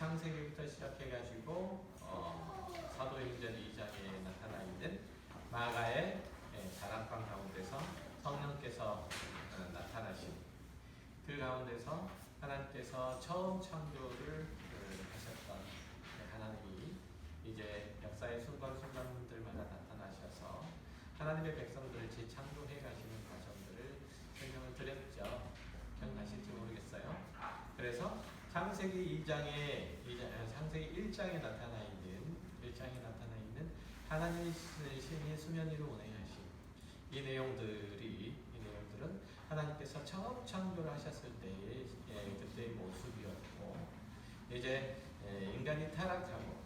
창세기부터 시작해가지고 사도행전 2장에 나타나 있는 마가의 다락방 가운데서 성령께서 나타나신 그 가운데서 하나님께서 처음 창조를 하셨던 하나님이 이제 역사의 순간순간들마다 나타나셔서 하나님의 백성들을 재창조해 가시는 과정들을 설명을 드렸죠. 기억나실지 모르겠어요. 그래서 창세기 1장에 나타나 있는 하나님의 신이 수면 위로 운행하신 이 내용들은 하나님께서 처음 창조를 하셨을 때의 그때의 모습이었고, 이제 인간이 타락하고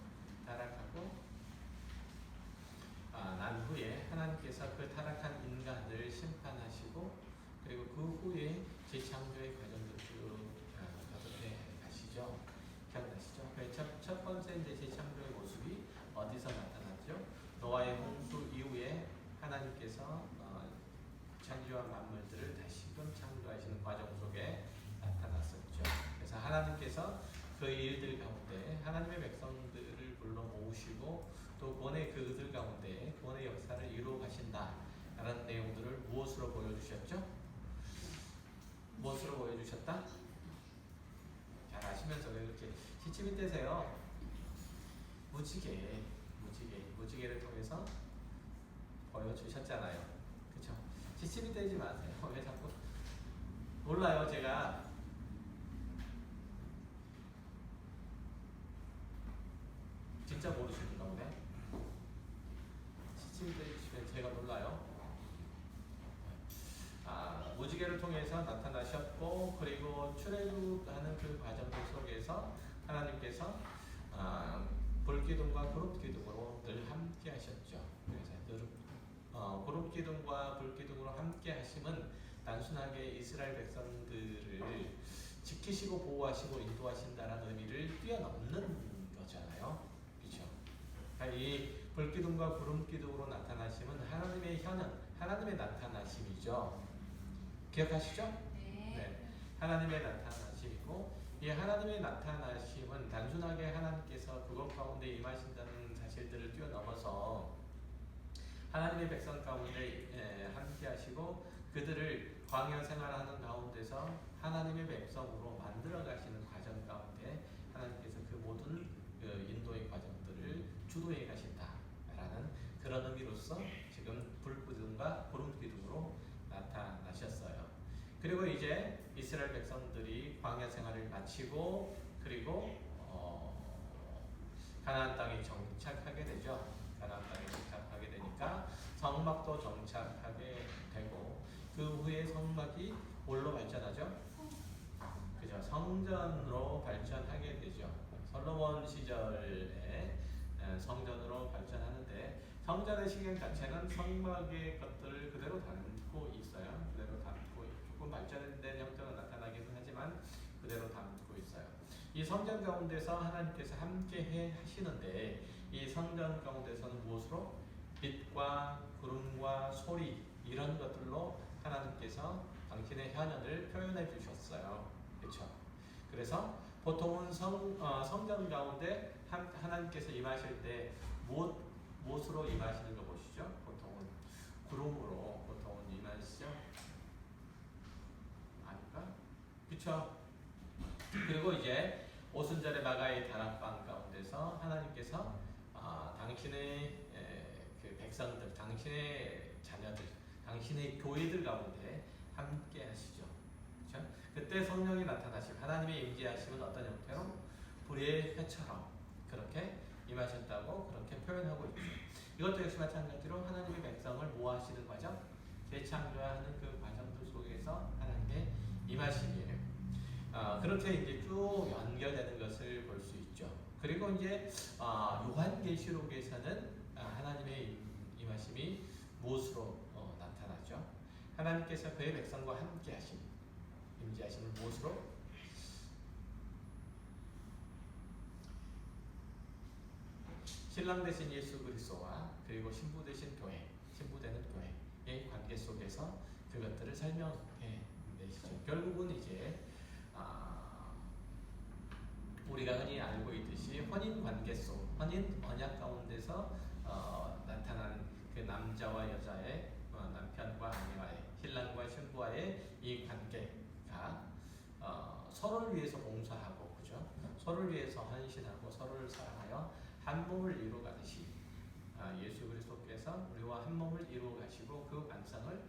난 후에 하나님께서 그 타락한 인간을 심판하시고, 그리고 그 후에 재창조의 과정을 쭉 거듭해 가시죠. 기억나시죠? 첫 번째 이제 재창조의 모습이 어디서 나타났죠? 노아의 홍수 이후에 하나님께서 창조한 만물들을 다시금 창조하시는 과정 속에 나타났었죠. 그래서 하나님께서 그 일들 가운데 하나님의 백성들을 불러 모으시고 또 그들 가운데 구원의 역사를 이루어 가신다라는 내용들을 무엇으로 보여주셨죠? 무엇으로 보여주셨다? 잘 아시면서 왜 그렇게 시침이 떼세요? 무지개를 통해서 보여주셨잖아요. 그쵸? 시침이 떼지 마세요. 왜 자꾸 몰라요. 제가 진짜 모르시는가 보네. 시침이 떼주시면 제가 몰라요. 무지개를 통해서 나타나셨고, 그리고 출애굽하는 그 과정들 속에서 하나님께서 불기둥과 구름기둥으로 늘 함께 하셨죠. 그래서 구름기둥과 불기둥으로 함께 하심은 단순하게 이스라엘 백성들을 지키시고 보호하시고 인도하신다는 의미를 뛰어넘는 거잖아요. 그렇죠? 이 불기둥과 구름기둥으로 나타나심은 하나님의 현현, 하나님의 나타나심이죠. 기억하시죠? 네. 하나님의 나타나심이고, 이 하나님의 나타나심은 단순하게 하나님께서 그것 가운데 임하신다는 사실들을 뛰어넘어서 하나님의 백성 가운데 함께 하시고 그들을 광야 생활하는 가운데서 하나님의 백성으로 만들어 가시는 과정 가운데 하나님께서 그 모든 인도의 과정들을 주도해 가신다라는 그런 의미로서 지금 불기둥과 구름기둥으로 나타나셨어요. 그리고 이제 이스라엘 백성들이 광야 생활을 마치고 그리고 가나안 땅에 정착하게 되죠. 가나안 땅에 정착하게 되니까 성막도 정착하게 되고, 그 후에 성막이 뭘로 발전하죠? 그죠? 성전으로 발전하게 되죠. 솔로몬 시절에 성전으로 발전하는데, 성전의 시경 자체는 성막의 것들을 그대로 담고 있어요. 조금 발전된 형태로 나타나기는 하지만 그대로 담고 있어요. 이 성전 가운데서 하나님께서 함께 하시는데, 이 성전 가운데서는 무엇으로? 빛과 구름과 소리, 이런 것들로 하나님께서 당신의 현현을 표현해 주셨어요. 그렇죠? 그래서 보통은 성전 가운데 하나님께서 임하실 때 무엇으로 임하시는 거 보시죠? 보통은 구름으로 보통은 임하시죠? 아닌가? 그쵸? 그리고 이제 오순절의 마가의 다락방 가운데서 하나님께서 당신의 그 백성들, 당신의 자녀들, 당신의 교회들 가운데 함께 하시죠. 그렇죠? 그때 성령이 나타나심, 하나님의 임재하심은 어떤 형태로? 불의 회처럼 그렇게 임하셨다고 그렇게 표현하고 있죠. 이것도 역시 마찬가지로 하나님의 백성을 모아하시는 과정, 재창조하는 그 과정들 속에서 하나님의 임하심이에요. 그렇게 이제 쭉 연결되는 것을 볼 수 있죠. 그리고 이제 요한계시록에서는 하나님의 임하심이 무엇으로 나타나죠? 하나님께서 그의 백성과 함께 하심, 임재하심을 무엇으로? 신랑 되신 예수 그리스도와 그리고 신부 되신 교회, 신부되는 교회의 관계 속에서 그것들을 설명해 내시죠. 결국은 이제 우리가 흔히 알고 있듯이 혼인 관계 속, 혼인 언약 가운데서 나타난 그 남자와 여자의 남편과 아내와의, 신랑과 신부와의 이 관계가 서로를 위해서 봉사하고, 그죠? 서로를 위해서 헌신하고 서로를 사랑하여 한 몸을 이루가듯이 예수 그리스도께서 우리와 한 몸을 이루가시고 그 완성을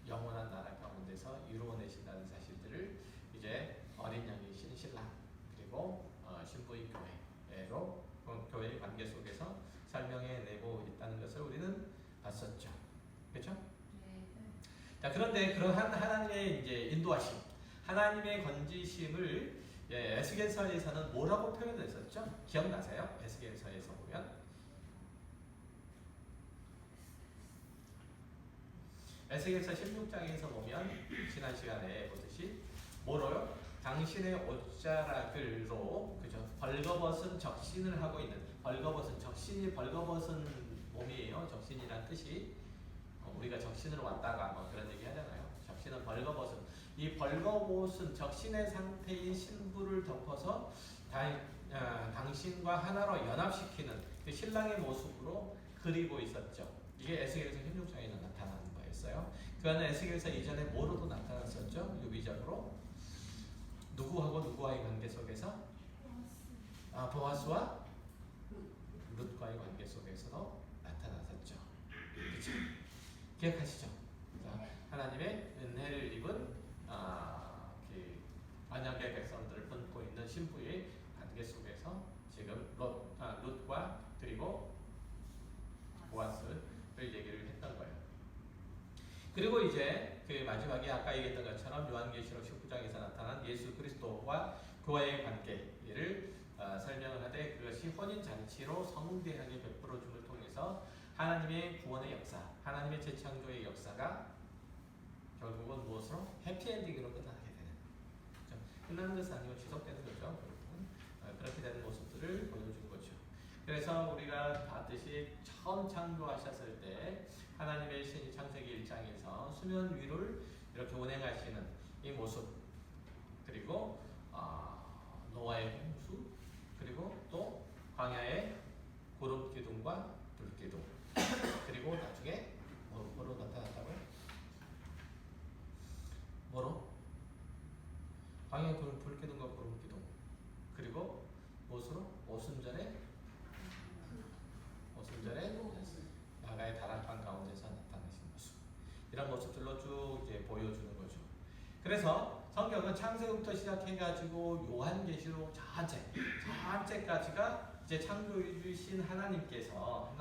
영원한 나라 가운데서 이루어내신다는 사실들을 이제 어린 양이신 신랑 그리고 신부의 교회로 교회의 관계 속에서 설명해내고 있다는 것을 우리는 봤었죠. 그렇죠? 네. 자, 그런데 그러한 하나님의 이제 인도하심, 하나님의 건지심을 에스겔서에서는 뭐라고 표현했었죠? 기억나세요? 에스겔서에서 보면 에스겔서 16장에서 보면 지난 시간에 보듯이 뭐로요? 당신의 옷자락으로, 그죠? 벌거벗은 적신을 하고 있는, 벌거벗은, 적신이 벌거벗은 몸이에요. 적신이란 뜻이 우리가 적신으로 왔다가 뭐 그런 얘기 하잖아요. 적신은 벌거벗은, 이 벌거벗은 적신의 상태인 신부를 덮어서 당신과 하나로 연합시키는 그 신랑의 모습으로 그리고 있었죠. 이게 에스겔서 16장에서 나타나는 거였어요. 그거는 에스겔서 이전에 뭐로도 나타났었죠. 유비적으로 누구하고 누구와의 관계 속에서 보아스와 룻과의 관계 속에서도 나타났었죠. 그렇죠? 기억하시죠? 자, 하나님의 은혜를 입은 그 언약의 백성들을 품고 있는 신부의 관계 속에서 지금 룻과 그리고 보아스를 얘기를 했던 거예요. 그리고 이제 그 마지막에 아까 얘기했던 것처럼 요한계시록 19장에서 나타난 예수 그리스도와 교회의 관계를 설명을 하되, 그것이 혼인잔치로 성대하게 베풀어 줌을 통해서 하나님의 구원의 역사, 하나님의 재창조의 역사가 결국은 무엇으로? 해피엔딩으로 끝나게 되는, 그렇죠? 끝나는 것은 아니고 지속되는 거죠. 그렇게 되는 모습들을 보여준 거죠. 그래서 우리가 봤듯이 처음 창조하셨을 때 하나님의 신 창세기 1장에서 수면 위를 이렇게 운행하시는 이 모습, 그리고 노아의 홍수, 그리고 또 광야의 구름 기둥과 불 기둥, 그리고 나중에 뭐로 나타났다고요? 뭐로? 광야의 불 기둥과 구름 기둥, 그리고 무엇으로? 오순절에 나가의 다락방 가운데서 나타나신 모습, 이런 모습들로 쭉 이제 보여주는 거죠. 그래서 성경은 창세기부터 시작해가지고 요한계시록 전체까지가 이제 창조주이신 하나님께서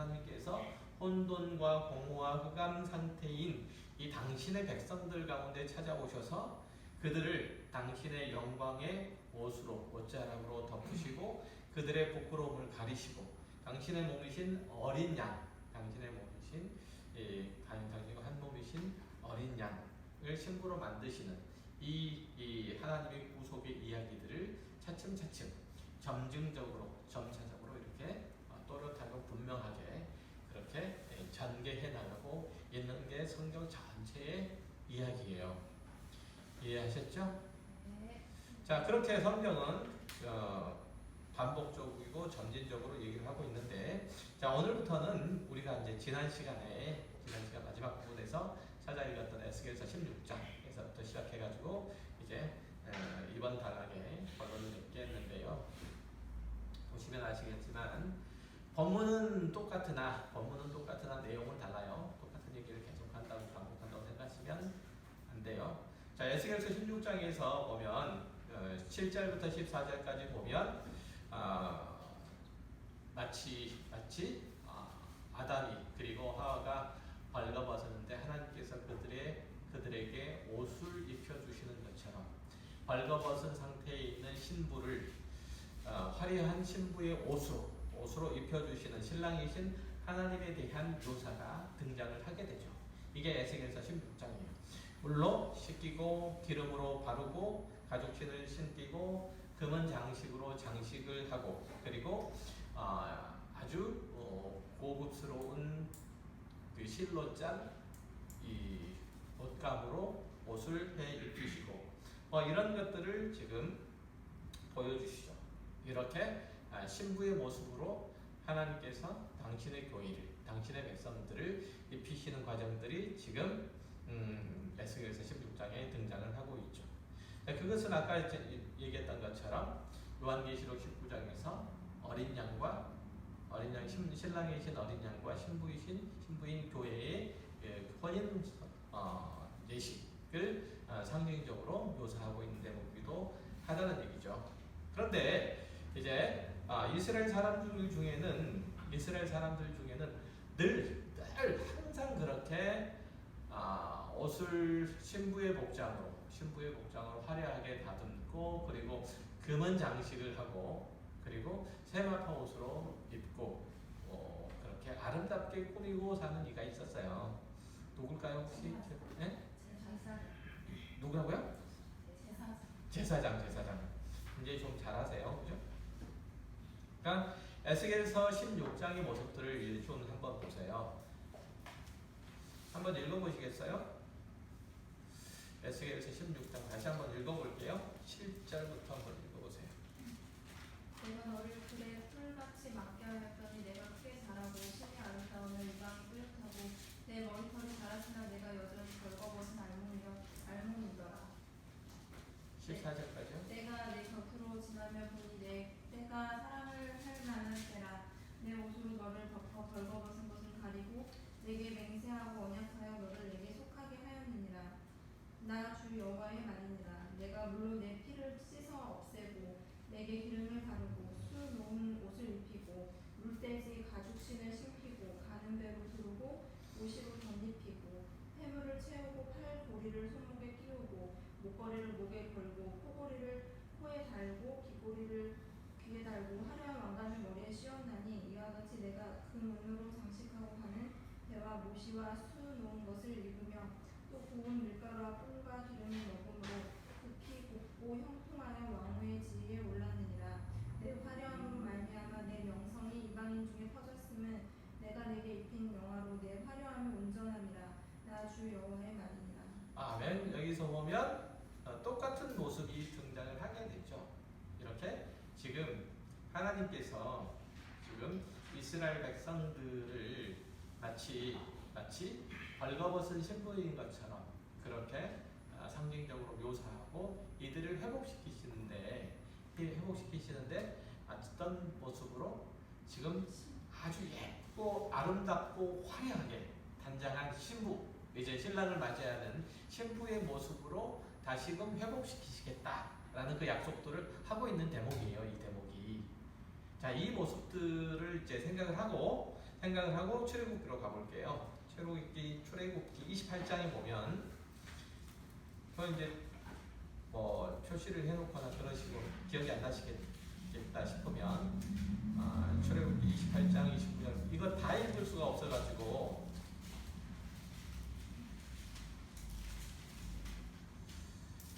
혼돈과 공허와 흑암 상태인 이 당신의 백성들 가운데 찾아오셔서 그들을 당신의 영광의 옷자락으로 덮으시고 그들의 부끄러움을 가리시고 당신의 몸이신 어린 양, 당신의 당신과 한 몸이신 어린 양을 신부로 만드시는 이 하나님의 구속의 이야기들을 차츰차츰 점차적으로 이렇게 또렷하고 분명하게 그렇게 전개해 나가고 있는 게 성경 전체의 이야기예요. 이해하셨죠? 네. 자, 그렇게 성경은 반복적이고 점진적으로 얘기를 하고 있는데, 자, 오늘부터는 우리가 이제 지난 시간 마지막 부분에서 찾아 읽었던 에스겔서 16장에서부터 시작해가지고 이제 이번 단락에 본론을 맺겠는데요. 보시면 아시겠지만 본문은 똑같으나 내용은 달라요. 똑같은 얘기를 계속한다고 반복한다고 생각하시면 안 돼요. 자, 에스겔서 16장에서 보면 7절부터 14절까지 보면 마치 아담이 그리고 하와가 벌거벗었는데 하나님께서 그들에게 옷을 입혀주시는 것처럼 벌거벗은 상태에 있는 신부를 화려한 신부의 옷으로 입혀주시는 신랑이신 하나님에 대한 묘사가 등장을 하게 되죠. 이게 에스겔서 16장이에요. 물로 씻기고 기름으로 바르고 가죽신을 신기고 금은 장식으로 장식을 하고, 그리고 아주 고급스러운 그 실로 짠 이 옷감으로 옷을 해 입히시고 이런 것들을 지금 보여주시죠. 이렇게 신부의 모습으로 하나님께서 당신의 교회를, 당신의 백성들을 입히시는 과정들이 지금 에스겔서 16장에 등장을 하고 있죠. 그것은 아까 얘기했던 것처럼 요한계시록 19장에서 어린 양과 신랑이신 어린 양과 신부인 교회의 혼인 예식을 상징적으로 묘사하고 있는 대목이기도 하다는 얘기죠. 그런데 이제 이스라엘 사람들 중에는 늘 항상 그렇게 옷을 신부의 복장으로 화려하게 다듬고, 그리고 금은 장식을 하고, 그리고 세마포 옷으로 입고 그렇게 아름답게 꾸미고 사는 이가 있었어요. 누굴까요 혹시? 네? 누구라고요? 제사장. 이제 좀 잘하세요, 그죠? 그러니까 에스겔서 16장의 모습들을 좀 한번 보세요. 한번 읽어보시겠어요? 에스겔서 16장 다시 한번 읽어볼게요. 7절부터 한번 읽어보세요. 내가 너를 들에 풀같이 맡겨 하였더니 내가 크게 자라고 신의 아름다움을 이방이 뿌듯하고 내 머리털이 자랐으나 내가 여전히 벌거벗은 알몸이더라. 14절까지요. 내가 내 곁으로 지나며 보니 내 때가 사랑을 할 만한 때라. 내 옷으로 너를 덮어 벌거벗은 것을 가리고 내게 맹세하고 언약하여 너를 내게 속하게 하였느니라. 나 주 여호와의 말이니라. 내가 물로 내 피를 씻어 없애고 내게 기름을 바르고 수 놓은 옷을 입히고 물돼지 가죽신을 신히고 가는 배로 두르고 옷으로 덧입히고 폐물을 채우고 팔 고리를 손목에 끼우고 목걸이를 목에 걸고 코고리를 코에 달고 귀고리를 귀에 달고 화려한 왕관을 머리에 씌웠나니 이와 같이 내가 금은으로 장식하고 가는 배와 모시와 수 놓은 것을 입으며 또 고운 밀가루와 꿀과 기름을 먹음으로 급히 곱고 형통하여 왕후의 지위에 올랐느니라. 내 화려함으로 말미암아 내 명성이 이방인 중에 퍼졌음은 내가 내게 입힌 영화로 내 화려함이 온전함이라. 나 주 여호와의 말이니라. 아멘. 여기서 보면 똑같은 모습이 등장을 하게 되죠. 이렇게 지금 하나님께서 지금 이스라엘 백성들을 마치 벌거벗은 신부인 것처럼 그렇게 상징적으로 묘사하고 이들을 회복시키시는데 어떤 모습으로 지금 아주 예쁘고 아름답고 화려하게 단장한 신부, 이제 신랑을 맞이하는 신부의 모습으로 다시금 회복시키시겠다라는 그 약속들을 하고 있는 대목이에요. 이 대목이. 자, 이 모습들을 이제 생각을 하고 출애굽기로 가볼게요. 출애굽기 28장에 보면 이제 뭐 표시를 해놓거나 그러시고 기억이 안 나시겠다 싶으면 출애굽기 28장 29장 이거 다 읽을 수가 없어가지고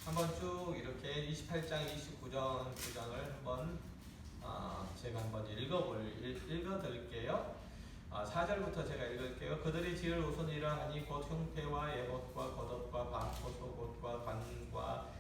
한번 쭉 이렇게 28장 29장을 한번 제가 한번 읽어드릴게요. 4절부터 제가 읽을게요. 그들이 지을 옷은 이러하니 곧 흉패와 예봇과 겉옷과 반포 속옷과 관과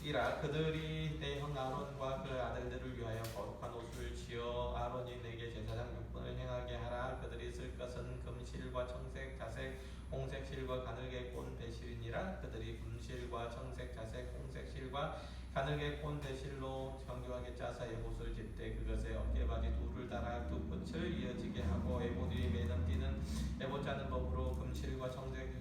이라. 그들이 내 형 아론과 그 아들들을 위하여 거룩한 옷을 지어 아론이 내게 제사장 육분을 행하게 하라. 그들이 쓸 것은 금실과 청색, 자색, 홍색 실과 가늘게 꼰 배실이니라. 그들이 금실과 청색, 자색, 홍색 실과 가늘게 꼰 배실로 정교하게 짜서 에봇을 짓되 그것에 어깨바지 둘을 달아 두 끝을 이어지게 하고 에봇 위에 매는 띠는 에봇 짜는 법으로 금실과 청색,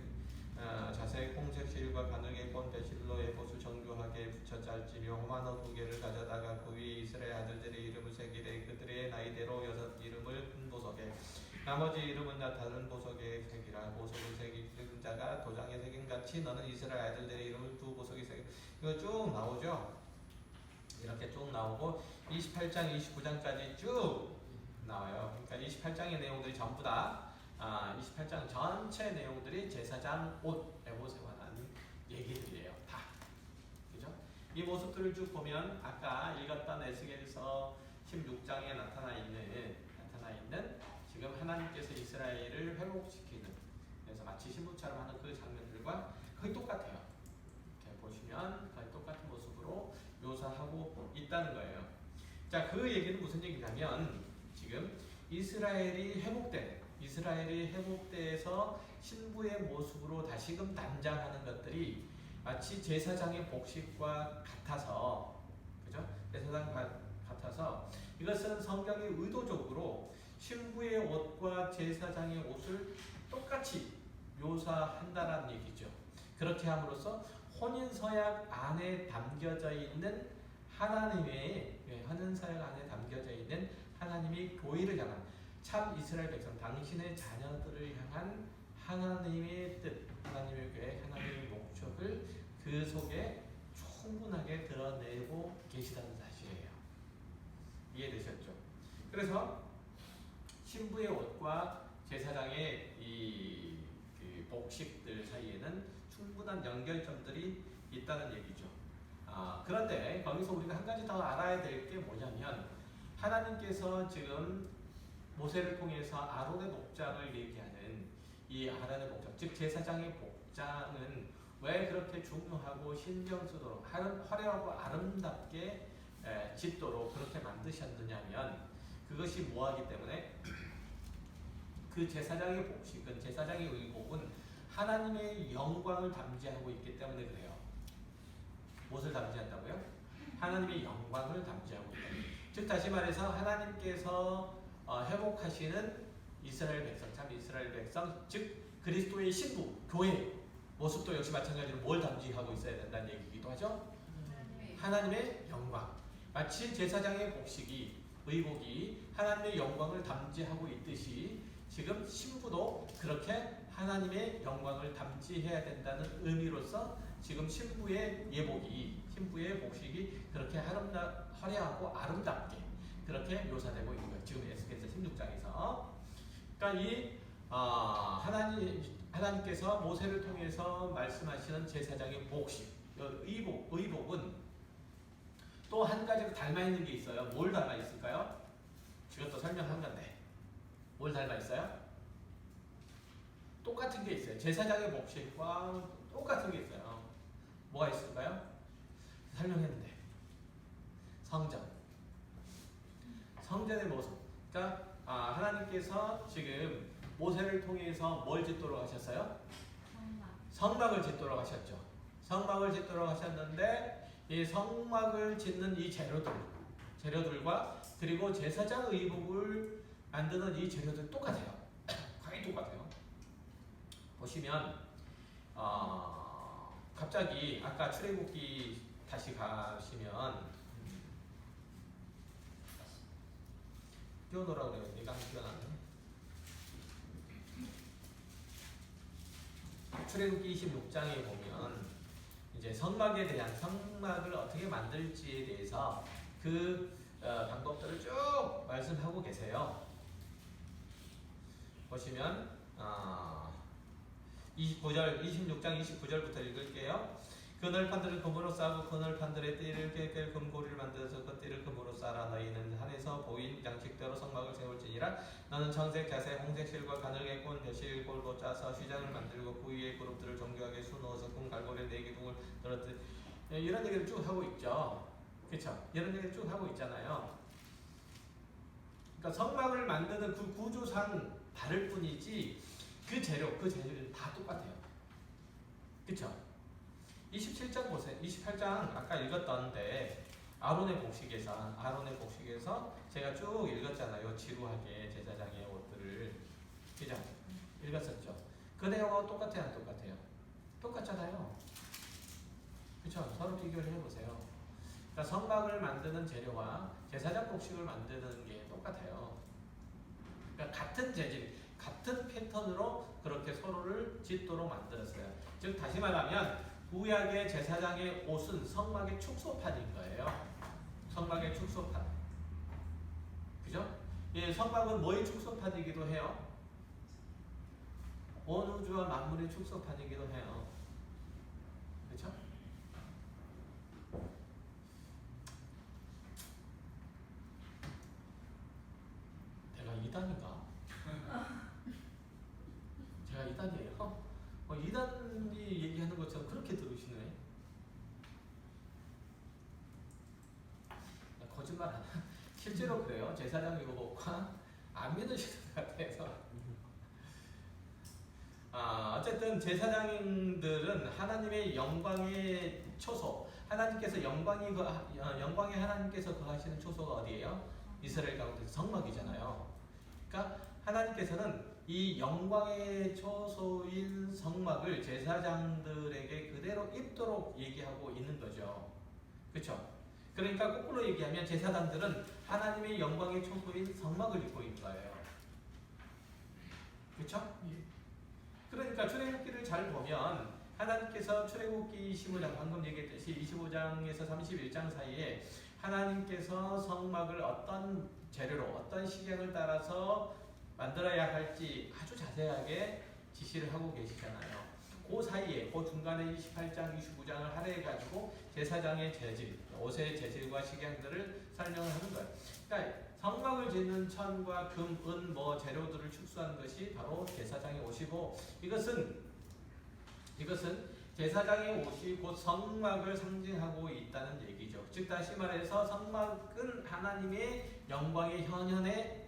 자색, 홍색 실과 가늘게 꼰 배실로 에봇을 정교하게 붙여 짤지며 호마노 2개를 가져다가 그 위에 이스라엘 아들들의 이름을 새기되 그들의 나이대로 6 이름을 큰 보석에 나머지 이름은 다 다른 보석에 새기라. 보석을 새긴 자가 도장에 새김같이 너는 이스라엘 아들들의 이름을 두 보석에 새기라. 이거 쭉 나오죠. 이렇게 쭉 나오고 28장 29장까지 쭉 나와요. 그러니까 28장의 내용들이 전부 다 28장 전체 내용들이 제사장 옷, 에봇에 관한 얘기들이에요. 다. 그죠? 이 모습들을 쭉 보면 아까 읽었던 에스겔서 16장에 나타나 있는 지금 하나님께서 이스라엘을 회복시키는, 그래서 마치 신부처럼 하는 그 장면들과 거의 똑같아요. 이렇게 보시면 거의 똑같은 모습으로 묘사하고 있다는 거예요. 자, 그 얘기는 무슨 얘기냐면 지금 이스라엘이 회복돼서 신부의 모습으로 다시금 단장하는 것들이 마치 제사장의 복식과 같아서, 그죠? 제사장 같아서 이것은 성경이 의도적으로 신부의 옷과 제사장의 옷을 똑같이 묘사한다는 얘기죠. 그렇게 함으로써 혼인서약 안에 담겨져 있는 혼인서약 안에 담겨져 있는 하나님이 교회를 향한 참 이스라엘 백성, 당신의 자녀들을 향한 하나님의 뜻, 하나님의 계획, 하나님의 목적을 그 속에 충분하게 드러내고 계시다는 사실이에요. 이해되셨죠? 그래서 신부의 옷과 제사장의 그 복식들 사이에는 충분한 연결점들이 있다는 얘기죠. 그런데 거기서 우리가 한 가지 더 알아야 될 게 뭐냐면 하나님께서 지금 모세를 통해서 아론의 복장을 얘기하는 이 아론의 복장, 즉 제사장의 복장은 왜 그렇게 중요하고 신경 쓰도록 화려하고 아름답게 짓도록 그렇게 만드셨느냐면 그것이 뭐하기 때문에 그 제사장의 복식은, 제사장의 의복은 하나님의 영광을 담지하고 있기 때문에 그래요. 무엇을 담지한다고요? 하나님의 영광을 담지하고 있다. 즉 다시 말해서 하나님께서 회복하시는 이스라엘 백성, 참 이스라엘 백성, 즉 그리스도의 신부, 교회 모습도 역시 마찬가지로 뭘 담지하고 있어야 된다는 얘기이기도 하죠. 하나님의 영광. 마치 제사장의 복식이, 의복이 하나님의 영광을 담지하고 있듯이 지금 신부도 그렇게 하나님의 영광을 담지해야 된다는 의미로서 지금 신부의 예복이, 신부의 복식이 그렇게 화려하고 아름답게 그렇게 묘사되고 있는 거예요. 지금 에스겔서 16장에서. 그러니까 이 하나님께서 모세를 통해서 말씀하시는 제사장의 복식, 의복은 또 한 가지 닮아 있는 게 있어요. 뭘 닮아 있을까요? 지금도 설명한 건데 뭘 닮아 있어요? 똑같은 게 있어요. 제사장의 복식과 똑같은 게 있어요. 뭐가 있을까요? 설명했는데 성전의 모습. 그러니까 하나님께서 지금 모세를 통해서 뭘 짓도록 하셨어요? 성막을 짓도록 하셨죠. 성막을 짓도록 하셨는데 이 성막을 짓는 이 재료들과 그리고 제사장 의복을 만드는 이 재료들 똑같아요. 거의 똑같아요. 보시면 갑자기 아까 출애굽기 다시 가시면 띄워놓으라고 그래요. 내가 안 띄워놨네. 출애굽기 26장에 보면 이제 성막을 어떻게 만들지에 대해서 그 방법들을 쭉 말씀하고 계세요. 보시면 26장 29절부터 읽을게요. 그 널판들을 금으로 싸고 그 널판들의 띠를 꿰 금고리를 만들어서 그 띠를 금으로 싸라. 너희는 산에서 보인 양식대로 성막을 세울지니라. 너는 청색, 자색, 홍색 실과 가늘게 꼰 벼실 골고 짜서 휘장을 만들고 그 위에 그룹들을 정교하게 수놓아서 금 갈고리 4기둥을 들었듯. 이런 얘기를 쭉 하고 있죠. 그렇죠? 이런 얘기를 쭉 하고 있잖아요. 그러니까 성막을 만드는 그 구조상 다를 뿐이지 그 재료는 다 똑같아요. 그쵸? 27장 보세요. 28장 아까 읽었던데 아론의 복식에서 제가 쭉 읽었잖아요. 지루하게 제사장의 옷들을. 그죠? 읽었었죠. 그 내용하고 똑같아요? 안 똑같아요? 똑같잖아요. 그쵸? 서로 비교를 해보세요. 그러니까 성막을 만드는 재료와 제사장 복식을 만드는 게 똑같아요. 그러니까 같은 재질, 같은 패턴으로 그렇게 서로를 짓도록 만들었어요. 즉 다시 말하면 구약의 제사장의 옷은 성막의 축소판인 거예요. 성막의 축소판. 그죠? 예, 성막은 뭐의 축소판이기도 해요? 온 우주와 만물의 축소판이기도 해요. 그렇죠? 내가 2단인가? 제가 2단이에요. 2단이 얘기하는 것처럼 그렇게 들으시네. 실제로 그래요. 제사장 율법과 안 믿으시는 것 같아서. 어쨌든 제사장들은 하나님의 영광의 초소, 하나님께서 영광의 하나님께서 거하시는 초소가 어디예요? 이스라엘 가운데 성막이잖아요. 그러니까 하나님께서는 이 영광의 초소인 성막을 제사장들에게 그대로 입도록 얘기하고 있는 거죠. 그렇죠? 그러니까 거꾸로 얘기하면 제사장들은 하나님의 영광의 초소인 성막을 입고 있는 거예요. 그렇죠? 그러니까 출애굽기를 잘 보면 하나님께서 출애굽기 15장 방금 얘기했듯이 25장에서 31장 사이에 하나님께서 성막을 어떤 재료로 어떤 식양을 따라서 만들어야 할지 아주 자세하게 지시를 하고 계시잖아요. 그 사이에 그 중간에 28장 29장을 할애해 가지고 제사장의 재질, 옷의 재질과 식양들을 설명을 하는 거예요. 그러니까 성막을 짓는 천과 금, 은, 재료들을 축소한 것이 바로 제사장의 옷이고 이것은 제사장의 옷이 곧 성막을 상징하고 있다는 얘기죠. 즉 다시 말해서 성막은 하나님의 영광의 현현의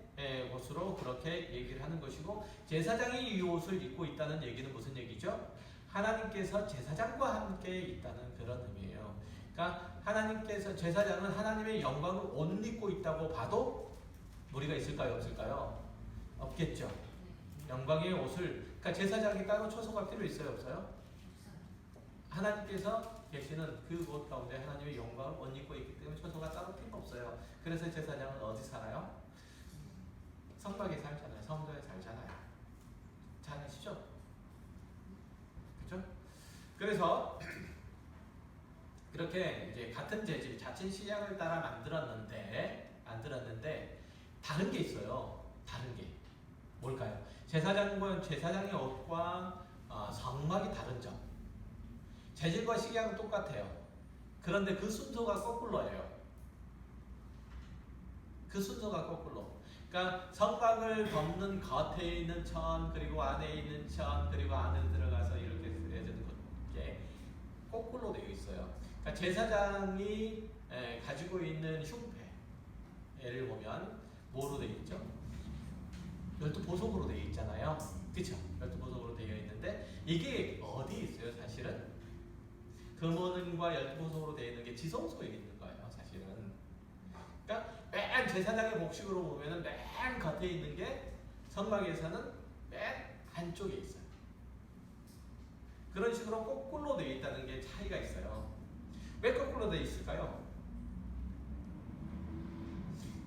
곳으로 그렇게 얘기를 하는 것이고 제사장이 이 옷을 입고 있다는 얘기는 무슨 얘기죠? 하나님께서 제사장과 함께 있다는 그런 의미예요. 그러니까 하나님께서 제사장은 하나님의 영광을 옷 입고 있다고 봐도 무리가 있을까요? 없을까요? 없겠죠. 영광의 옷을 그러니까 제사장이 따로 초소가 필요 있어요? 없어요? 하나님께서 계시는 그 곳 가운데 하나님의 영광을 옷 입고 있기 때문에 초소가 따로 필요 없어요. 그래서 제사장은 어디 살아요? 성막에 살잖아요. 성전에 살잖아요. 잘 아시죠? 그렇죠? 그래서 그렇게 이제 같은 재질, 자체 시향을 따라 만들었는데 다른 게 있어요. 다른 게 뭘까요? 제사장의 옷과 성막이 다른 점. 재질과 시향은 똑같아요. 그런데 그 순서가 거꾸로예요. 그 순서가 거꾸로. 그러니까 성막을 덮는 겉에 있는 천, 그리고 안에 있는 천, 그리고 안에 들어가서 이렇게 쓰여지는 게 거꾸로 되어 있어요. 그러니까 제사장이 가지고 있는 흉패를 보면 뭐로 되어 있죠? 12보석으로 되어 있잖아요. 그쵸? 12보석으로 되어 있는데 이게 어디 있어요? 사실은 금원은과 12보석으로 되어 있는 게 지성소에 있는 거예요. 사실은. 그러니까 맨 제사장의 복식으로 보면은 맨 겉에 있는 게 성막에서는 맨 안쪽에 있어요. 그런 식으로 거꾸로 되어 있다는 게 차이가 있어요. 왜 거꾸로 되어 있을까요?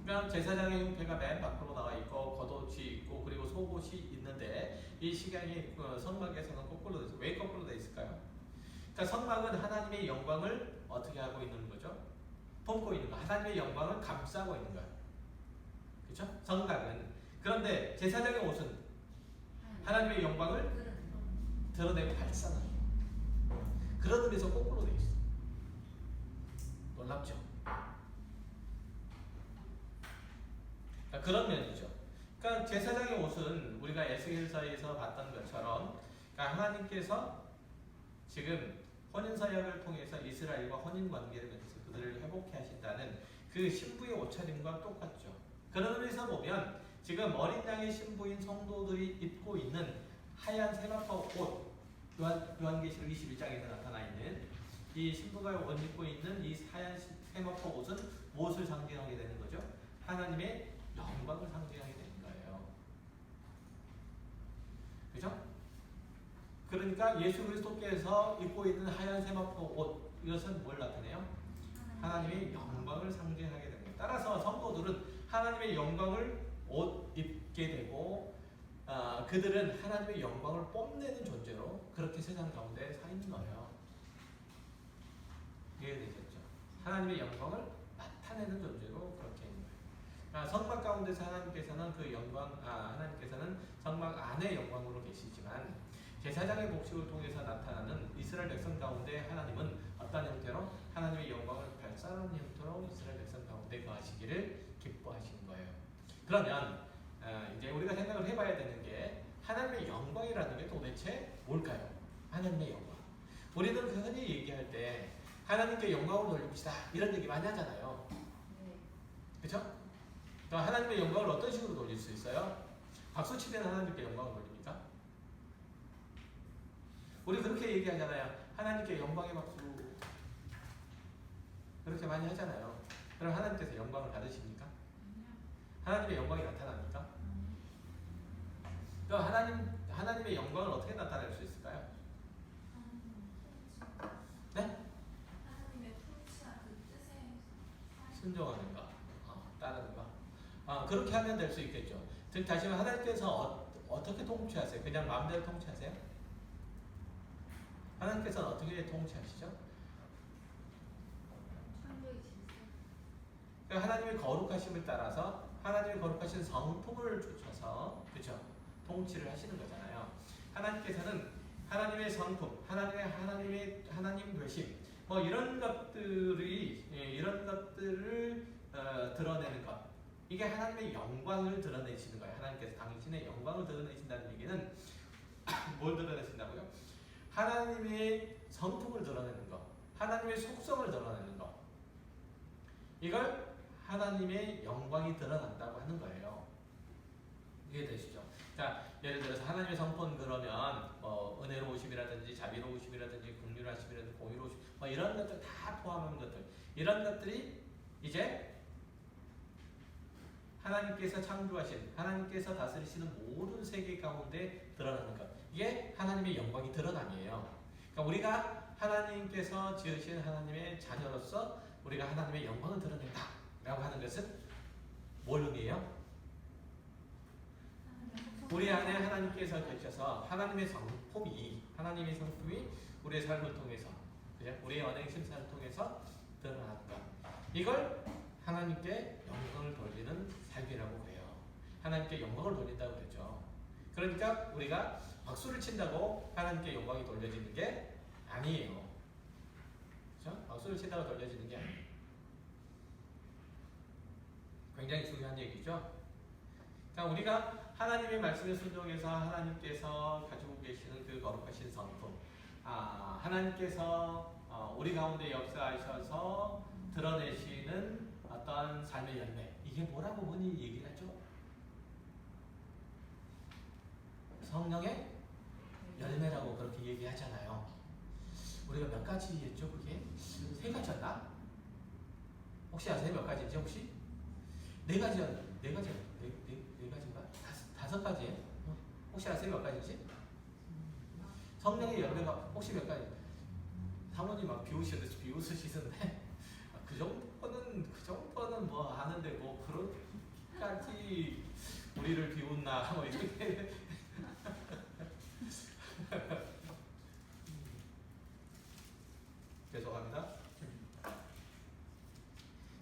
그러니까 제사장의 흉패가 맨 밖으로 나와 있고 겉옷이 있고 그리고 속옷이 있는데 이 식양이 성막에서는 거꾸로 되어 있어요. 왜 거꾸로 되어 있을까요? 그러니까 성막은 하나님의 영광을 어떻게 하고 있는 거죠? 품고 있는 거. 하나님의 영광을 감싸고 있는 거예요. 그렇죠? 성막은. 그런데 제사장의 옷은 하나님의 영광을 드러내고 발산하는 그런 의미에서 거꾸로 되어 있어요. 놀랍죠? 그러니까 그런 면이죠. 그러니까 제사장의 옷은 우리가 에스겔서에서 봤던 것처럼 그러니까 하나님께서 지금 혼인서약을 통해서 이스라엘과 혼인관계를 맺어서 그들을 회복해 하신다는 그 신부의 옷차림과 똑같죠. 그런 의미에서 보면 지금 어린 양의 신부인 성도들이 입고 있는 하얀 세마포 옷, 요한계시록 21장에서 나타나 있는 이 신부가 옷 입고 있는 이 하얀 세마포 옷은 무엇을 상징하게 되는 거죠? 하나님의 영광을 상징하게 되는 거예요. 그죠? 그러니까 예수 그리스도께서 입고 있는 하얀 세마포 옷 이것은 뭘 나타내요? 하나님의 영광을 상징하게 됩니다. 따라서 성도들은 하나님의 영광을 옷 입게 되고 그들은 하나님의 영광을 뽐내는 존재로 그렇게 세상 가운데 서 있는 거예요. 이해되셨죠? 하나님의 영광을 나타내는 존재로 그렇게 있는 거예요. 성막 가운데서 하나님께서는 그 영광, 하나님께서는 성막 안의 영광으로 계시지만 제사장의 복식을 통해서 나타나는 이스라엘 백성 가운데 하나님은 어떤 형태로 하나님의 영광을 발산하는 형태로 이스라엘 백성 가운데 거하시기를 기뻐하시는 거예요. 그러면 이제 우리가 생각을 해봐야 되는 게 하나님의 영광이라는 게 도대체 뭘까요? 하나님의 영광. 우리는 흔히 얘기할 때 하나님께 영광을 돌립시다 이런 얘기 많이 하잖아요. 그렇죠? 그럼 하나님의 영광을 어떤 식으로 돌릴 수 있어요? 박수 치면 하나님께 영광을 돌립니까? 우리 그렇게 얘기하잖아요. 하나님께 영광의 박수. 그렇게 많이 하잖아요. 그럼 하나님께서 영광을 받으십니까? 하나님의 영광이 나타납니까? 그럼 하나님의 영광을 어떻게 나타낼 수 있을까요? 네? 하나님의 통치와 그 뜻에 순종하는 것, 따르는 것. 그렇게 하면 될 수 있겠죠. 즉 다시 말해 하나님께서 어떻게 통치하세요? 그냥 마음대로 통치하세요? 하나님께서는 어떻게 통치하시죠? 창조의 질서. 그러니까 하나님의 거룩하심을 따라서 하나님의 거룩하신 성품을 좇아서 그렇죠? 통치를 하시는 거잖아요. 하나님께서는 하나님의 성품, 하나님 되심, 뭐 이런 것들이 이런 것들을 드러내는 것. 이게 하나님의 영광을 드러내시는 거예요. 하나님께서 당신의 영광을 드러내신다는 얘기는 뭘 드러내신다고요? 하나님의 성품을 드러내는 것, 하나님의 속성을 드러내는 것. 이걸 하나님의 영광이 드러난다고 하는 거예요. 이해되시죠? 자, 예를 들어서 하나님의 성품 그러면 은혜로우심이라든지 자비로우심이라든지 긍휼하심이라든지 공의로우심 뭐 이런 것들 다 포함한 것들. 이런 것들이 이제 하나님께서 창조하신, 하나님께서 다스리시는 모든 세계 가운데 드러나는 것. 이게 하나님의 영광이 드러남이에요. 그러니까 우리가 하나님께서 지으신 하나님의 자녀로서 우리가 하나님의 영광을 드러낸다 라고 하는 것은 뭘 의미해요? 우리 안에 하나님께서 계셔서 하나님의 성품이 우리의 삶을 통해서, 그죠? 우리의 언행 심사를 통해서 드러나는 것. 이걸 하나님께 영광을 돌리는 삶이라고 해요. 하나님께 영광을 돌린다고 그러죠. 그러니까 우리가 박수를 친다고 하나님께 영광이 돌려지는 게 아니에요. 그렇죠? 박수를 친다고 돌려지는 게 아니에요. 굉장히 중요한 얘기죠. 그러니까 우리가 하나님의 말씀에 순종해서 하나님께서 가지고 계시는 그 거룩하신 성품, 하나님께서 우리 가운데 역사하셔서 드러내시는 어떤 삶의 열매, 이게 뭐라고 흔히 얘기를 하죠? 성령의 열매라고 그렇게 얘기하잖아요. 우리가 몇 가지였죠? 그게? 3가지였나? 혹시 아세요? 몇 가지인지 혹시? 4가지인가? 5가지예요? 혹시 아세요? 몇 가지인지? 성령의 열매가 혹시 몇 가지? 사모님 막 비웃으시던데 그 정도는 뭐 하는데 뭐 그렇게까지 우리를 비웃나 뭐 이렇게 죄송합니다.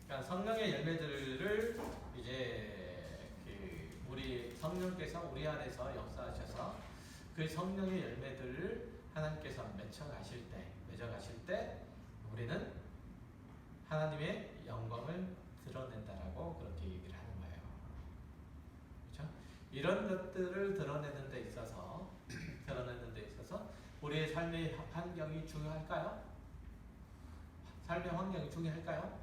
그러니까 성령의 열매들을 이제 우리 성령께서 우리 안에서 역사하셔서 그 성령의 열매들을 하나님께서 맺어가실 때 우리는 하나님의 영광을 드러낸다라고 그렇게 얘기를 하는 거예요. 그렇죠? 이런 것들을 드러내는 데 있어서 우리의 삶의 환경이 중요할까요? 삶의 환경이 중요할까요?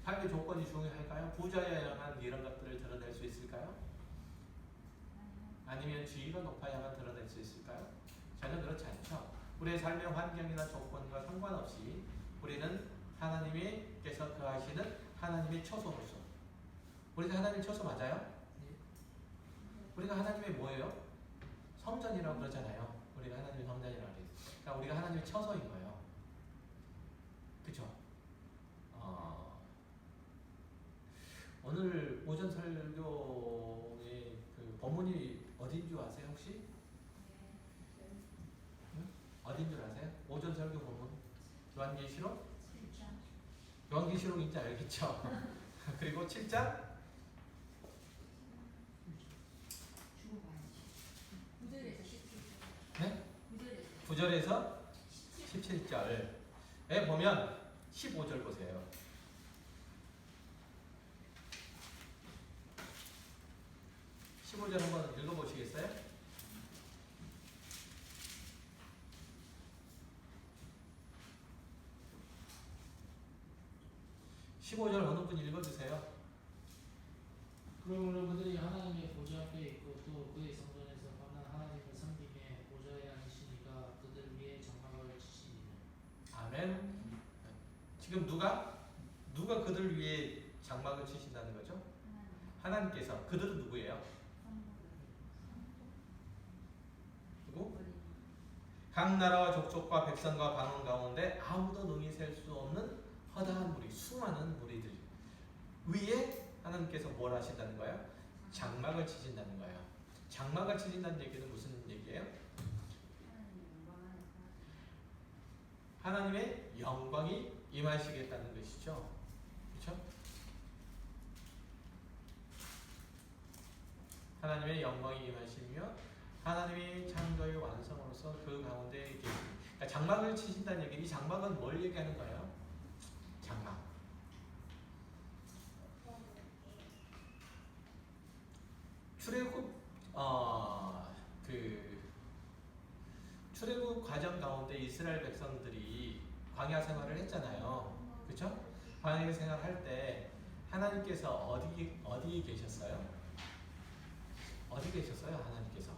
삶의 조건이 중요할까요? 부자여야만 이런 것들을 드러낼 수 있을까요? 아니면 지위가 높아야만 드러낼 수 있을까요? 전혀 그렇지 않죠. 우리의 삶의 환경이나 조건과 상관없이 우리는 하나님께서 거하시는 하나님의 처소로서, 우리가 하나님의 처소 맞아요? 우리가 하나님의 뭐예요? 성전이라고 그러잖아요. 우리가 하나님의 성전이라고 그래요. 그러니까 우리가 하나님의 처소인 거예요. 그렇죠? 오늘 오전 설교의 그 본문이 어딘 줄 아세요 혹시? 응? 어딘 줄 아세요? 오전 설교 본문 요한계시록? 요한계시록인지 알겠죠? 그리고 7장? 9절에서 17절에 보면 15절 보세요. 15절 한번 읽어보시겠어요? 15절 어느 분 읽어주세요. 그러므로 그들이 하나님의 보좌 앞에 있고 또 그의 성전에서 만난 하나님을 섬기며 보좌에 앉으시니까 그들 위에 장막을 치시니라. 아멘. 지금 누가 그들 위에 장막을 치신다는 거죠? 하나님께서. 그들은 누구예요? 누구? 각 나라와 족속과 백성과 방언 가운데 아무도 능히 셀 수 없는 허다한 무리, 수많은 무리들 위에 하나님께서 뭘 하신다는 거예요? 장막을 치신다는 거예요. 장막을 치신다는 얘기는 무슨 얘기예요? 하나님의 영광이 임하시겠다는 것이죠. 그렇죠? 하나님의 영광이 임하시며 하나님의 창조의 완성으로서 그 가운데 계십니다. 그러니까 장막을 치신다는 얘기, 이 장막은 뭘 얘기하는 거예요? 장막. 출애굽 출애굽 과정 가운데 이스라엘 백성들이 광야 생활을 했잖아요. 그렇죠? 광야 생활할 때 하나님께서 어디 계셨어요? 어디 계셨어요? 하나님께서?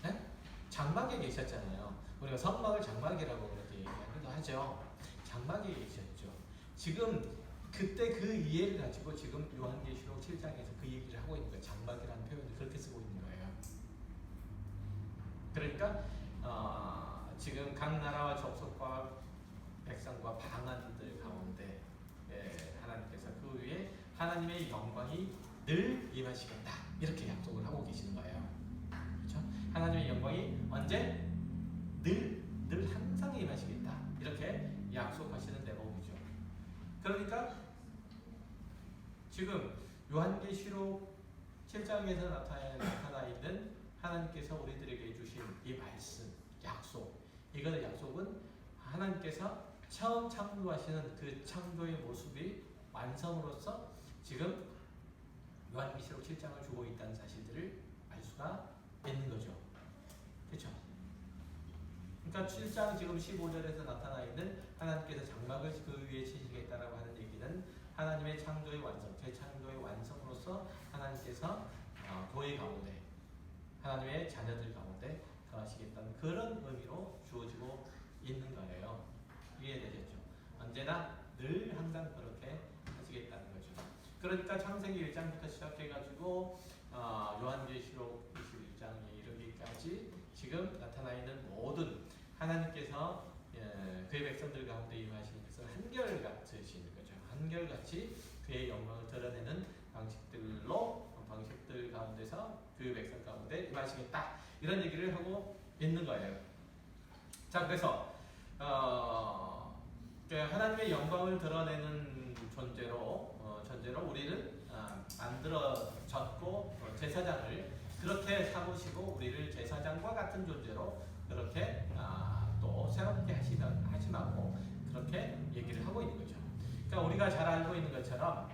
네? 장막에 계셨잖아요. 우리가 성막을 장막이라고 그렇게 얘기하기도 하죠. 장막에 계셨죠. 지금 그때 그 이해를 가지고 지금 요한계시록 7장에서 그 얘기를 하고 있는 거예요. 장막이라는 표현을 그렇게 쓰고 있는 거예요. 그러니까 지금 각 나라와 족속과 백성과 방언들 가운데 하나님께서 그 위에 하나님의 영광이 늘 임하시겠다 이렇게 약속을 하고 계시는 거예요. 그렇죠? 하나님의 영광이 언제? 늘 항상 임하시겠다 이렇게 약속하시는 대목이죠. 그러니까 지금 요한계시록 7장에서 나타나 있는 하나님께서 우리들에게 주신 이 말씀, 약속, 이거는 약속은 하나님께서 처음 창조하시는 그 창조의 모습이 완성으로서 지금 요한계시록 7장을 주고 있다는 사실들을 알 수가 있는 거죠. 그렇죠? 그러니까 7장 지금 15절에서 나타나 있는 하나님께서 장막을 그 위에 치시겠다라고 하는 얘기는 하나님의 창조의 완성, 재창조의 완성으로서 하나님께서 교회 가운데 하나님의 자녀들 가운데 거하시겠다는 그런 의미로 주어지고 있는 거예요. 이해되셨죠? 언제나 늘 항상 그렇게 하시겠다는 거죠. 그러니까 창세기 1장부터 시작해가지고 요한계시록 21장에 이르기까지 지금 나타나 있는 모든 하나님께서 그의 백성들 가운데 임하시는 것은 한결같으신 거죠. 한결같이 그의 영광을 드러내는 방식들 가운데서 그 백성 가운데 임하시겠다 이런 얘기를 하고 있는 거예요. 자, 그래서 하나님의 영광을 드러내는 존재로 우리를 만들어졌고 제사장을 그렇게 삼으시고 우리를 제사장과 같은 존재로 그렇게 또 새롭게 하시라고 그렇게 얘기를 하고 있는 거죠. 그러니까 우리가 잘 알고 있는 것처럼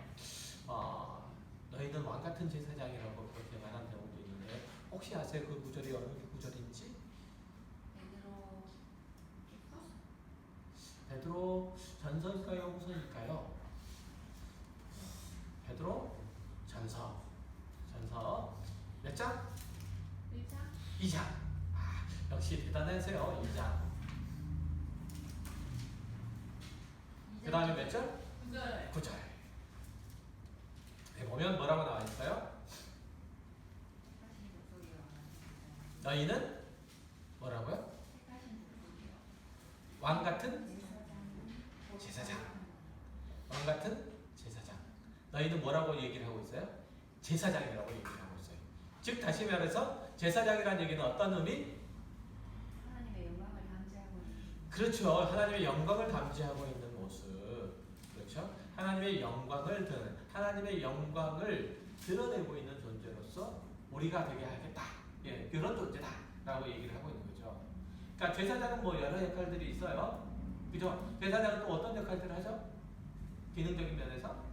너희는 왕 같은 제사장이라고 그렇게 말하는 경우도 있는데 혹시 아세요? 그 구절이 어느 구절인지? 베드로 전서일까요? 후서일까요? 베드로 전서 몇 장? 2장. 역시 대단하세요. 2장. 그 다음에 몇 절? 9절. 보면 뭐라고 나와 있어요? 너희는 뭐라고요? 왕 같은 제사장. 왕 같은 제사장. 너희는 뭐라고 얘기를 하고 있어요? 제사장이라고 얘기를 하고 있어요. 즉 다시 말해서 제사장이라는 얘기는 어떤 의미? 하나님의 영광을 담지하고 있는. 그렇죠. 하나님의 영광을 담지하고 있는 모습. 그렇죠? 하나님의 영광을 드러내고 있는 존재로서 우리가 되게 하겠다. 예, 그런 존재다라고 얘기를 하고 있는 거죠. 그러니까 제사장은 뭐 여러 역할들이 있어요. 그죠? 제사장은 또 어떤 역할들을 하죠? 기능적인 면에서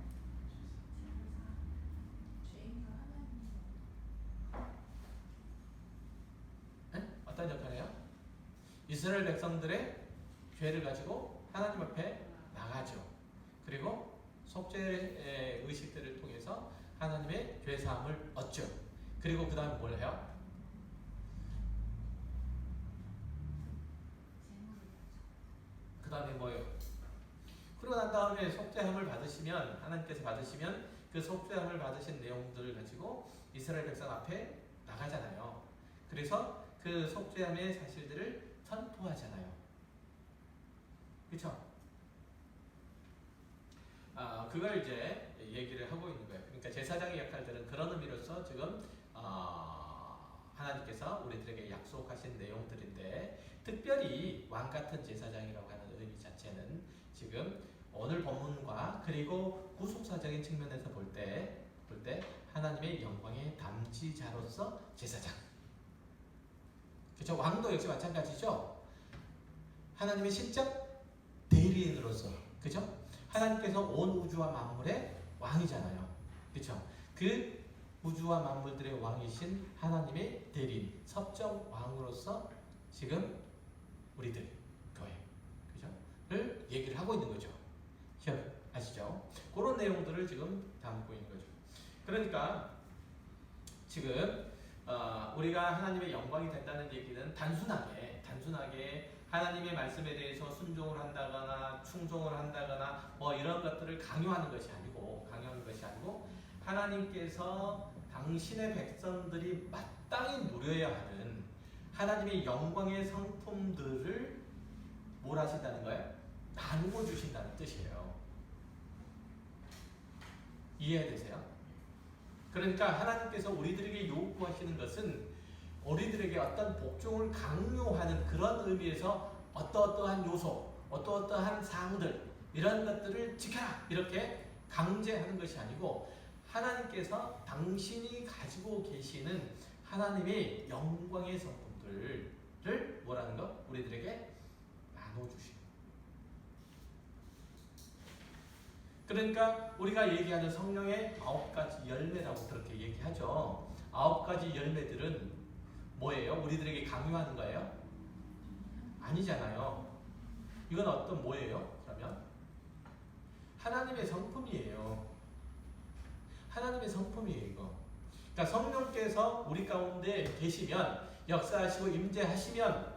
네? 어떤 역할이에요? 이스라엘 백성들의 죄를 가지고 하나님 앞에 나가는 나가죠. 그리고 속죄 의식들을 통해서 하나님의 죄 사함을 얻죠. 그리고 그 다음에 뭘 해요? 그 다음에 뭐예요? 그러고 난 다음에 속죄함을 받으시면, 하나님께서 받으시면 그 속죄함을 받으신 내용들을 가지고 이스라엘 백성 앞에 나가잖아요. 그래서 그 속죄함의 사실들을 선포하잖아요. 그렇죠? 그걸 이제 얘기를 하고 있는 거예요. 그러니까 제사장의 역할들은 그런 의미로서 지금 하나님께서 우리들에게 약속하신 내용들인데, 특별히 왕 같은 제사장이라고 하는 의미 자체는 지금 오늘 본문과 그리고 구속사적인 측면에서 볼 때 하나님의 영광의 담지자로서 제사장. 그렇죠? 왕도 역시 마찬가지죠. 하나님의 신적 대리인으로서, 그렇죠? 하나님께서 온 우주와 만물의 왕이잖아요. 그렇죠? 그 우주와 만물들의 왕이신 하나님의 대리인, 섭정 왕으로서 지금 우리들 교회, 그죠?를 얘기를 하고 있는 거죠. 아시죠? 그런 내용들을 지금 담고 있는 거죠. 그러니까 지금 우리가 하나님의 영광이 된다는 얘기는 단순하게 하나님의 말씀에 대해서 순종을 한다거나 충성을 한다거나 뭐 이런 것들을 강요하는 것이 아니고 하나님께서 당신의 백성들이 마땅히 누려야 하는 하나님의 영광의 성품들을 뭘 하신다는 거예요? 나누어 주신다는 뜻이에요. 이해되세요? 그러니까 하나님께서 우리들에게 요구하시는 것은 우리들에게 어떤 복종을 강요하는 그런 의미에서 어떠한 요소, 어떠한 사항들 이런 것들을 지켜라 이렇게 강제하는 것이 아니고, 하나님께서 당신이 가지고 계시는 하나님의 영광의 성품들을 뭐라는 거? 우리들에게 나눠주시는. 그러니까 우리가 얘기하는 성령의 9가지 열매라고 그렇게 얘기하죠. 9가지 열매들은 뭐예요? 우리들에게 강요하는 거예요? 아니잖아요. 이건 어떤 뭐예요? 그러면 하나님의 성품이에요. 하나님의 성품이에요, 이거. 그러니까 성령께서 우리 가운데 계시면, 역사하시고 임재하시면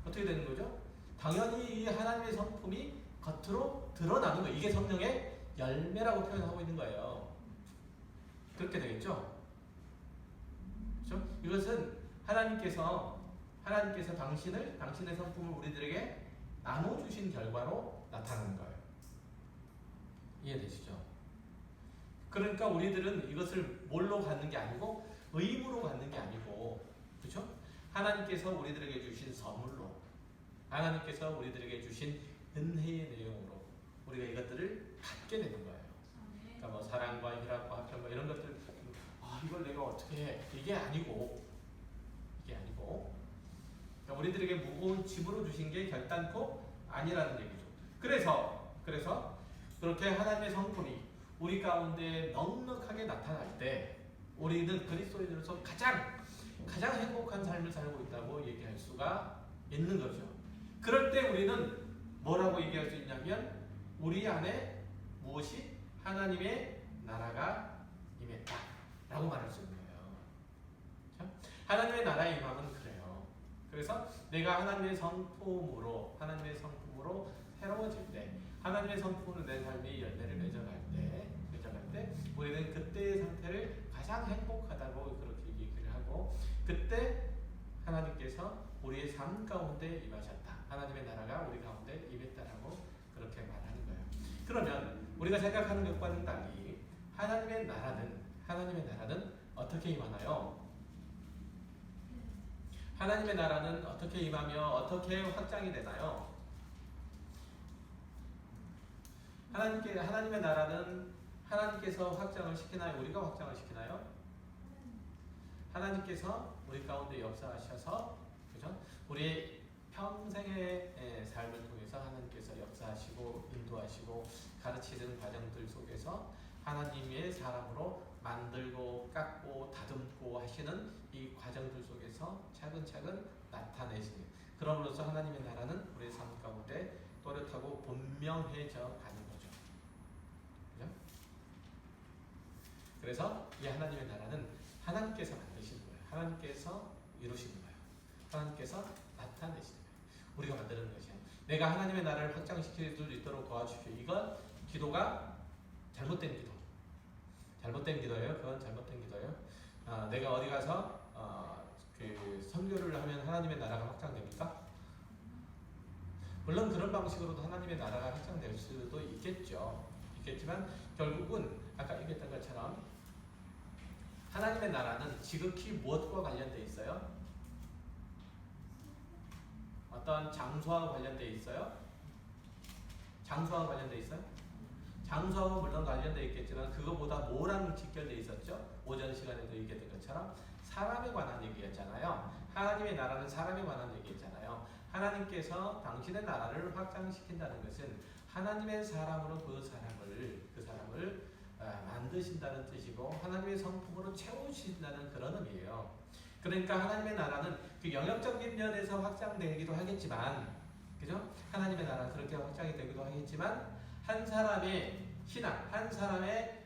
어떻게 되는 거죠? 당연히 이 하나님의 성품이 겉으로 드러나는 거예요. 이게 성령의 열매라고 표현하고 있는 거예요. 그렇게 되겠죠? 그렇죠? 이것은 하나님께서 당신의 성품을 우리들에게 나눠주신 결과로 나타나는 거예요. 이해되시죠? 그러니까 우리들은 이것을 뭘로 갖는 게 아니고 의무로 갖는 게 아니고, 그렇죠? 하나님께서 우리들에게 주신 선물로, 하나님께서 우리들에게 주신 은혜의 내용으로 우리가 이것들을 갖게 되는 거예요. 그러니까 뭐 사랑과 희락과 화평과 이런 것들, 이걸 내가 어떻게 해? 이게 아니고 그러니까 우리들에게 무거운 짐으로 주신 게 결단코 아니라는 얘기죠. 그래서 그렇게 하나님의 성품이 우리 가운데 넉넉하게 나타날 때 우리는 그리스도인으로서 가장 행복한 삶을 살고 있다고 얘기할 수가 있는 거죠. 그럴 때 우리는 뭐라고 얘기할 수 있냐면, 우리 안에 무엇이 하나님의 나라가 임했다 라고 말할 수 있는 거예요. 그렇죠? 하나님의 나라의 임함은 그래요. 그래서 내가 하나님의 성품으로 새로워질 때, 하나님의 성품으로 내 삶이 열매를 맺어갈 때 우리는 그때의 상태를 가장 행복하다고 그렇게 얘기를 하고, 그때 하나님께서 우리의 삶 가운데 임하셨다, 하나님의 나라가 우리 가운데 임했다라고 그렇게 말하는 거예요. 그러면 우리가 생각하는 것과는 달리 하나님의 나라는 어떻게 임하나요? 하나님의 나라는 어떻게 임하며 어떻게 확장이 되나요? 하나님의 나라는 하나님께서 확장을 시키나요? 우리가 확장을 시키나요? 하나님께서 우리 가운데 역사하셔서, 그죠? 우리의 평생의 삶을 통해서 하나님께서 역사하시고 인도하시고 가르치는 과정들 속에서 하나님의 사람으로 만들고 깎고 다듬고 하시는 이 과정들 속에서 차근차근 나타내시는, 그럼으로써 하나님의 나라는 우리의 삶 가운데 또렷하고 분명해져 가는 거죠. 그죠? 그래서 이 하나님의 나라는 하나님께서 만드시는 거예요. 하나님께서 이루시는 거예요. 하나님께서 나타내시는 거예요. 우리가 만드는 것이에요. 내가 하나님의 나라를 확장시킬 수 있도록 도와주십시오. 이건 기도가 잘못된 기도. 잘못된 기도예요. 그건 잘못된 기도예요. 내가 어디 가서 그 선교를 하면 하나님의 나라가 확장됩니까? 물론 그런 방식으로도 하나님의 나라가 확장될 수도 있겠죠. 있겠지만 결국은 아까 얘기했던 것처럼 하나님의 나라는 지극히 무엇과 관련돼 있어요? 어떤 장소와 관련돼 있어요? 장소와 관련돼 있어요? 장소와 물론 관련돼 있겠지만 그거보다 뭐랑 직결돼 있었죠? 오전 시간에도 얘기했던 것처럼 사람에 관한 얘기였잖아요. 하나님의 나라는 사람에 관한 얘기였잖아요. 하나님께서 당신의 나라를 확장시킨다는 것은 하나님의 사람으로 그 사람을 만드신다는 뜻이고 하나님의 성품으로 채우신다는 그런 의미예요. 그러니까 하나님의 나라는 그 영역적인 면에서 확장되기도 하겠지만, 그죠? 하나님의 나라는 그렇게 확장이 되기도 하겠지만 한 사람의 신앙, 한 사람의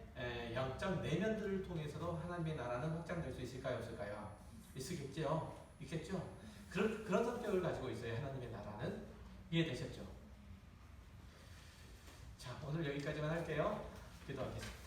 영적 내면들을 통해서도 하나님의 나라는 확장될 수 있을까요? 없을까요? 있겠죠. 있겠죠. 그런 성격을 가지고 있어요. 하나님의 나라는. 이해되셨죠? 자, 오늘 여기까지만 할게요. 기도하겠습니다.